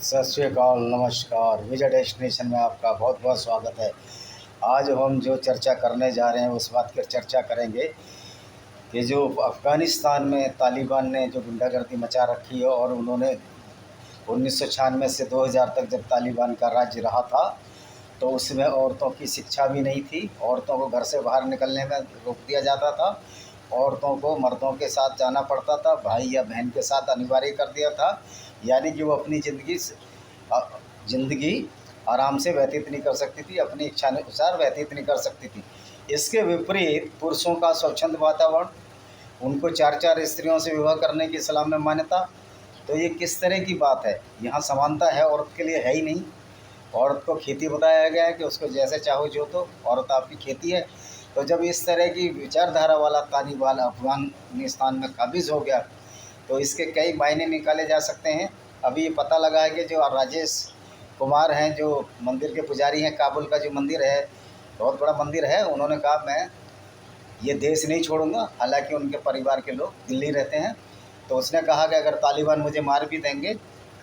सत श्री अकाल, नमस्कार। विजय डेस्टिनेशन में आपका बहुत बहुत स्वागत है। आज हम जो चर्चा करने जा रहे हैं उस बात की चर्चा करेंगे कि जो अफ़गानिस्तान में तालिबान ने जो गुंडागर्दी मचा रखी है और उन्होंने 1996 से 2000 तक जब तालिबान का राज्य रहा था तो उसमें औरतों की शिक्षा भी नहीं थी। औरतों को घर से बाहर निकलने में रोक दिया जाता था। औरतों को मर्दों के साथ जाना पड़ता था, भाई या बहन के साथ अनिवार्य कर दिया था। यानी कि वो अपनी ज़िंदगी आराम से व्यतीत नहीं कर सकती थी, अपनी इच्छानुसार व्यतीत नहीं कर सकती थी। इसके विपरीत पुरुषों का स्वच्छंद वातावरण, उनको 4-4 स्त्रियों से विवाह करने की इस्लाम में मान्यता। तो ये किस तरह की बात है? यहाँ समानता है औरत के लिए है ही नहीं। औरत को खेती बताया गया है कि उसको जैसे चाहो जो, तो औरत आपकी खेती है। तो जब इस तरह की विचारधारा वाला तालिबान अफ़गानिस्तान में काबिज़ हो गया तो इसके कई मायने निकाले जा सकते हैं। अभी ये पता लगा है कि जो राजेश कुमार हैं, जो मंदिर के पुजारी हैं, काबुल का जो मंदिर है, बहुत बड़ा मंदिर है, उन्होंने कहा मैं ये देश नहीं छोड़ूंगा। हालांकि उनके परिवार के लोग दिल्ली रहते हैं। तो उसने कहा कि अगर तालिबान मुझे मार भी देंगे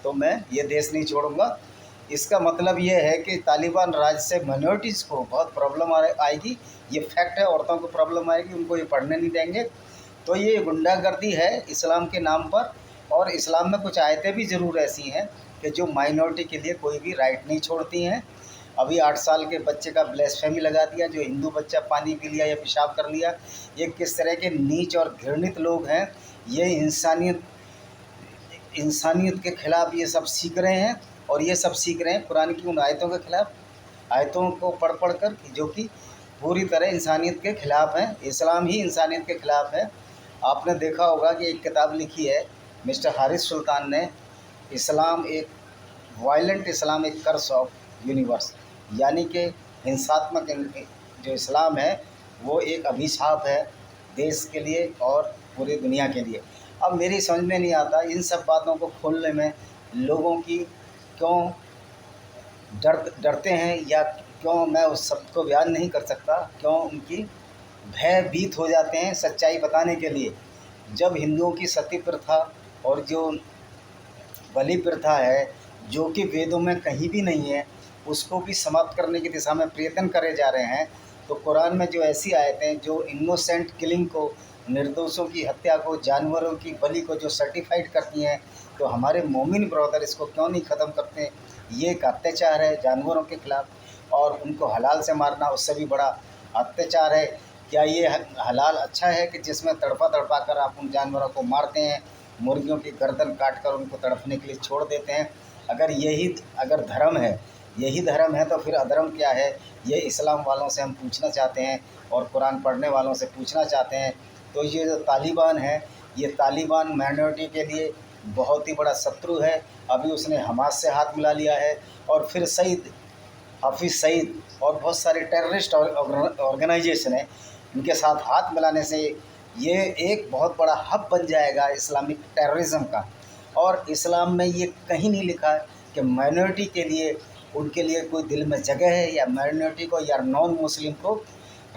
तो मैं ये देश नहीं छोड़ूंगा। इसका मतलब ये है कि तालिबान राज्य से माइनॉरिटीज़ को बहुत प्रॉब्लम आएगी। ये फैक्ट है, औरतों को प्रॉब्लम आएगी, उनको ये पढ़ने नहीं देंगे। तो ये गुंडागर्दी है इस्लाम के नाम पर। और इस्लाम में कुछ आयतें भी ज़रूर ऐसी हैं कि जो माइनॉरिटी के लिए कोई भी राइट नहीं छोड़ती हैं। अभी 8 साल के बच्चे का ब्लेसफेमी लगा दिया, जो हिंदू बच्चा पानी पी लिया या पेशाब कर लिया। ये किस तरह के नीच और घृणित लोग हैं। ये इंसानियत के ख़िलाफ़ ये सब सीख रहे हैं। और ये सब सीख रहे हैं कुरान की उन आयतों के ख़िलाफ़, आयतों को पढ़ कर, जो कि पूरी तरह इंसानियत के ख़िलाफ़ हैं। इस्लाम ही इंसानियत के ख़िलाफ़ है। आपने देखा होगा कि एक किताब लिखी है मिस्टर हारिस सुल्तान ने, इस्लाम एक वायलेंट इस्लाम, एक कर्स ऑफ यूनिवर्स। यानी कि हिंसात्मक जो इस्लाम है वो एक अभिशाप है देश के लिए और पूरी दुनिया के लिए। अब मेरी समझ में नहीं आता इन सब बातों को खोलने में लोगों की क्यों डरते हैं, या क्यों मैं उस शब्द को बयान नहीं कर सकता, क्यों उनकी भयभीत हो जाते हैं सच्चाई बताने के लिए। जब हिंदुओं की सती प्रथा और जो बलि प्रथा है, जो कि वेदों में कहीं भी नहीं है, उसको भी समाप्त करने की दिशा में प्रयत्न करे जा रहे हैं। तो कुरान में जो ऐसी आयतें जो इनोसेंट किलिंग को, निर्दोषों की हत्या को, जानवरों की बलि को जो सर्टिफाइड करती हैं, तो हमारे मोमिन ब्रदर इसको क्यों नहीं ख़त्म करते? ये एक अत्याचार है जानवरों के ख़िलाफ़, और उनको हलाल से मारना उससे भी बड़ा अत्याचार है। क्या ये हलाल अच्छा है कि जिसमें तड़पा तड़पा कर आप उन जानवरों को मारते हैं, मुर्गियों की गर्दन काट कर उनको तड़पने के लिए छोड़ देते हैं? अगर धर्म है, यही धर्म है, तो फिर अधर्म क्या है? ये इस्लाम वालों से हम पूछना चाहते हैं और कुरान पढ़ने वालों से पूछना चाहते हैं। तो ये जो तालिबान है, ये तालिबान माइनॉरिटी के लिए बहुत ही बड़ा शत्रु है। अभी उसने हमास से हाथ मिला लिया है, और फिर हाफिज़ सईद और बहुत सारे टेररिस्ट ऑर्गेनाइजेशन हैं, इनके साथ हाथ मिलाने से ये एक बहुत बड़ा हब बन जाएगा इस्लामिक टेररिज्म का। और इस्लाम में ये कहीं नहीं लिखा है कि माइनॉरिटी के लिए, उनके लिए कोई दिल में जगह है, या माइनॉरिटी को या नॉन मुस्लिम को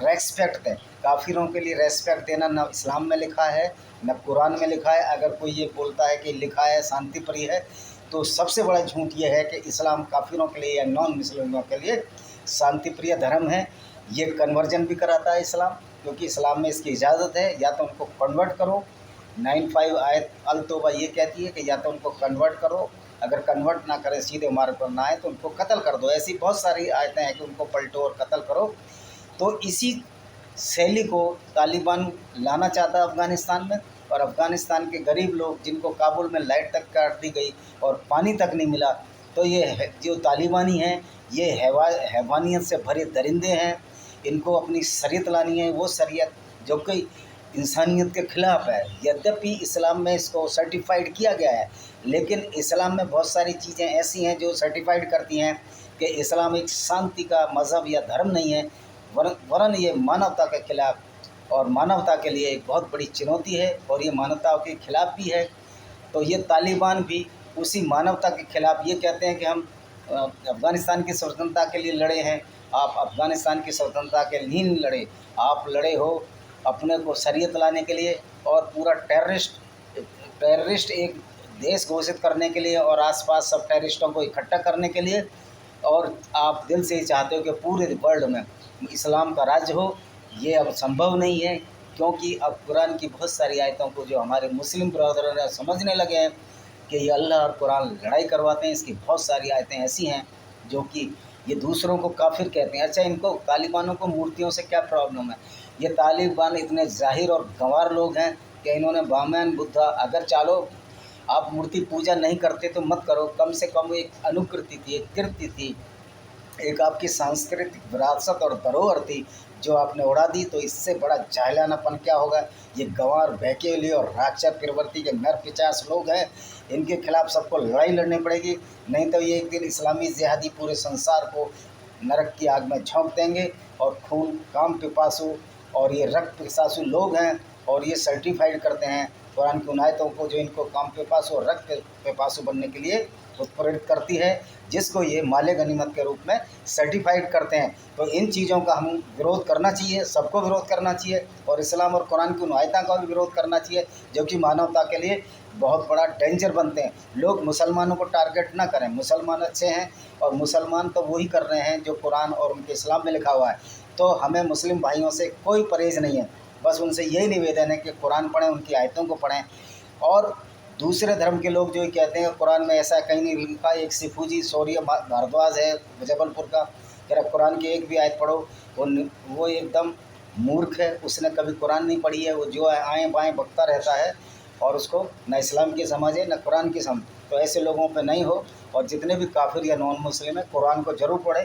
रेस्पेक्ट दें। काफिरों के लिए रेस्पेक्ट देना न इस्लाम में लिखा है न कुरान में लिखा है। अगर कोई ये बोलता है कि लिखा है शांति प्रिय है, तो सबसे बड़ा झूठ ये है कि इस्लाम काफिरों के लिए या नॉन मुस्लिमों के लिए शांति प्रिय धर्म है। ये कन्वर्जन भी कराता है इस्लाम, क्योंकि इस्लाम में इसकी इजाज़त है। या तो उनको कन्वर्ट करो, 95 आयत अल तौबा ये कहती है कि या तो उनको कन्वर्ट करो, अगर कन्वर्ट ना करें, सीधे मार्ग पर ना आए, तो उनको कत्ल कर दो। ऐसी बहुत सारी आयतें हैं कि उनको पलटो और कत्ल करो। तो इसी शैली को तालिबान लाना चाहता है अफ़गानिस्तान में। और अफ़गानिस्तान के गरीब लोग, जिनको काबुल में लाइट तक काट दी गई और पानी तक नहीं मिला, तो ये जो तालिबानी हैं, ये हैवानियत से भरे दरिंदे हैं। इनको अपनी शरीयत लानी है, वो शरीयत जो कि इंसानियत के ख़िलाफ़ है। यद्यपि इस्लाम में इसको सर्टिफाइड किया गया है, लेकिन इस्लाम में बहुत सारी चीज़ें ऐसी हैं जो सर्टिफाइड करती हैं कि इस्लाम एक शांति का मज़हब या धर्म नहीं है, वरन ये मानवता के ख़िलाफ़ और मानवता के लिए एक बहुत बड़ी चुनौती है, और ये मानवता के ख़िलाफ़ भी है। तो ये तालिबान भी उसी मानवता के ख़िलाफ़ ये कहते हैं कि हम अफ़गानिस्तान की स्वतंत्रता के लिए लड़े हैं। आप अफ़गानिस्तान की स्वतंत्रता के लिए नहीं लड़े, आप लड़े हो अपने को शरीयत लाने के लिए। और पूरा टेररिस्ट एक देश घोषित करने के लिए और आसपास सब टेररिस्टों को इकट्ठा करने के लिए, और आप दिल से ही चाहते हो कि पूरे वर्ल्ड में इस्लाम का राज्य हो। ये अब संभव नहीं है, क्योंकि अब कुरान की बहुत सारी आयतों को जो हमारे मुस्लिम ब्रदर समझने लगे हैं कि ये अल्लाह और कुरान लड़ाई करवाते हैं। इसकी बहुत सारी आयतें ऐसी हैं जो कि ये दूसरों को काफिर कहते हैं। अच्छा, इनको तालिबानों को मूर्तियों से क्या प्रॉब्लम है? ये तालिबान इतने जाहिर और गंवार लोग हैं कि इन्होंने बामन बुद्धा, अगर चालो आप मूर्ति पूजा नहीं करते तो मत करो, कम से कम एक अनुकृति थी, एक कृति थी, एक आपकी सांस्कृतिक विरासत और धरोहर थी जो आपने उड़ा दी। तो इससे बड़ा जाहिलानापन क्या होगा? ये गंवार, बहकेली और राक्षस प्रवृत्ति के नर पिचास लोग हैं, इनके खिलाफ सबको लड़ाई लड़नी पड़ेगी, नहीं तो ये एक दिन इस्लामी जिहादी पूरे संसार को नरक की आग में झोंक देंगे। और खून काम पिपासु और ये रक्त पिपासु लोग हैं, और ये सर्टिफाइड करते हैं कुरान की उन आयतों को जो इनको काम पिपासु और रक्त पिपासु बनने के लिए उत्प्रेरित करती है, जिसको ये माले गनीमत के रूप में सर्टिफाइड करते हैं। तो इन चीज़ों का हम विरोध करना चाहिए, सबको विरोध करना चाहिए, और इस्लाम और कुरान की उन आयतों का भी विरोध करना चाहिए जो कि मानवता के लिए बहुत बड़ा डेंजर बनते हैं। लोग मुसलमानों को टारगेट ना करें, मुसलमान अच्छे हैं और मुसलमान तो वही कर रहे हैं जो कुरान और उनके इस्लाम में लिखा हुआ है। तो हमें मुस्लिम भाइयों से कोई परहेज़ नहीं है, बस उनसे यही निवेदन है कि कुरान पढ़ें, उनकी आयतों को पढ़ें। और दूसरे धर्म के लोग जो कहते हैं कुरान में ऐसा कहीं नहीं लिखा, एक सिफूजी सौर्य भारद्वाज है जबलपुर का, कह रहा कुरान की एक भी आयत पढ़ो, वो एकदम मूर्ख है, उसने कभी कुरान नहीं पढ़ी है, वो जो आएँ बाएँ बकता रहता है और उसको न इस्लाम की समझ है न कुरान की समझ। तो ऐसे लोगों पे नहीं हो, और जितने भी काफिर या नॉन मुस्लिम है कुरान को ज़रूर पढ़े,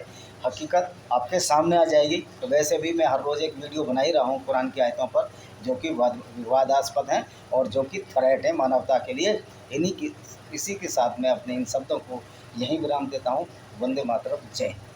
हकीकत आपके सामने आ जाएगी। तो वैसे भी मैं हर रोज़ एक वीडियो बना ही रहा हूँ कुरान की आयतों पर जो कि विवादास्पद हैं और जो कि थ्रेट है मानवता के लिए। इसी के साथ मैं अपने इन शब्दों को यहीं विराम देता हूँ। वंदे मातरम, जय हिंद।